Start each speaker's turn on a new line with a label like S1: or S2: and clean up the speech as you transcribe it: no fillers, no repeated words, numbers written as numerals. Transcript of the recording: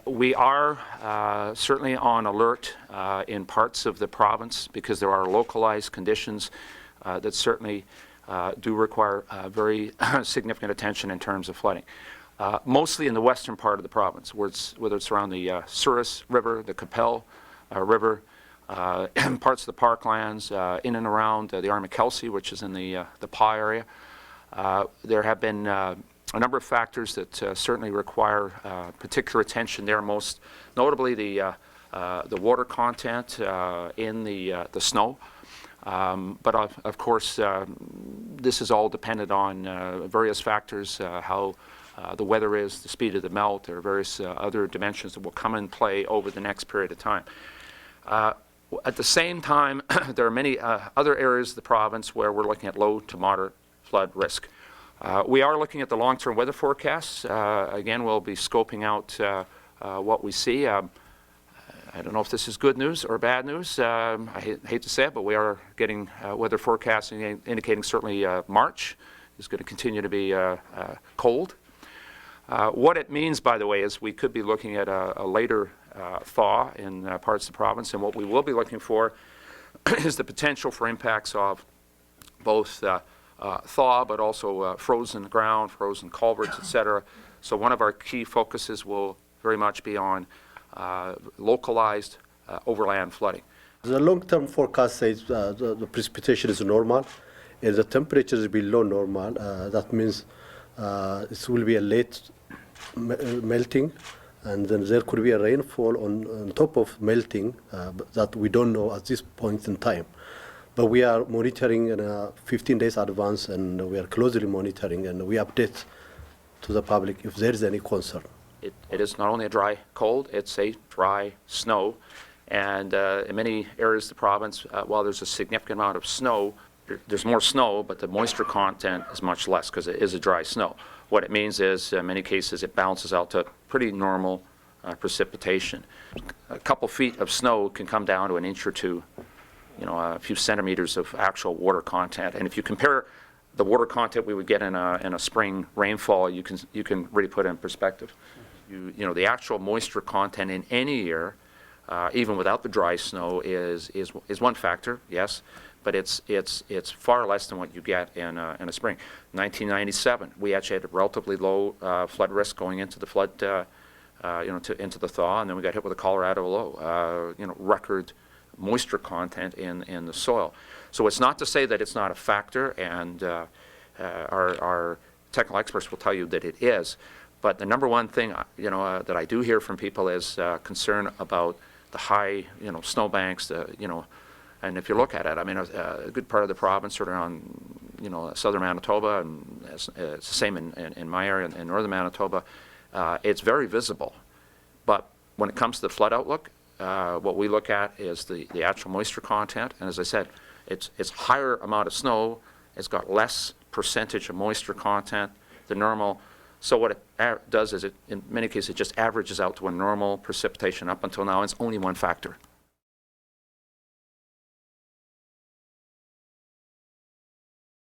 S1: We are certainly on alert in parts of the province because there are localized conditions that certainly do require very significant attention in terms of flooding. Mostly in the western part of the province, whether it's around the Souris River, the Qu'Appelle River, parts of the parklands, in and around the Arm of Kelsey, which is in the Pas area. There have been a number of factors that certainly require particular attention there, most notably the water content in the snow. But of course, this is all dependent on various factors, how the weather is, the speed of the melt. There are various other dimensions that will come in play over the next period of time. At the same time, there are many other areas of the province where we're looking at low to moderate flood risk. We are looking at the long-term weather forecasts. Again, we'll be scoping out what we see. I don't know if this is good news or bad news. I hate to say it, but we are getting weather forecasts indicating certainly March is going to continue to be cold. What it means, by the way, is we could be looking at a later thaw in parts of the province, and what we will be looking for is the potential for impacts of both thaw, but also frozen ground, frozen culverts, etc. So one of our key focuses will very much be on localized overland flooding.
S2: The long-term forecast says the precipitation is normal, and the temperature is below normal. That means it will be a late melting, and then there could be a rainfall on top of melting that we don't know at this point in time. But we are monitoring in 15 days advance, and we are closely monitoring, and we update to the public if there is any concern.
S1: It is not only a dry cold, it's a dry snow. And in many areas of the province, while there's a significant amount of snow, there's more snow, but the moisture content is much less because it is a dry snow. What it means is, in many cases, it balances out to pretty normal precipitation. A couple feet of snow can come down to an inch or two, a few centimeters of actual water content. And if you compare the water content we would get in a spring rainfall, you can really put it in perspective. The actual moisture content in any year, even without the dry snow, is one factor, yes, but it's far less than what you get in a spring. 1997, we actually had a relatively low flood risk going into the flood, into the thaw, and then we got hit with a Colorado low, record moisture content in the soil. So it's not to say that it's not a factor, and our technical experts will tell you that it is. But the number one thing, that I do hear from people is concern about the high, snowbanks, and if you look at it, I mean, a good part of the province, sort of around, southern Manitoba, and it's the same in my area, in northern Manitoba, it's very visible. But when it comes to the flood outlook, what we look at is the actual moisture content, and as I said, it's higher amount of snow, it's got less percentage of moisture content than normal. So what it does is, in many cases, it just averages out to a normal precipitation up until now, and it's only one factor.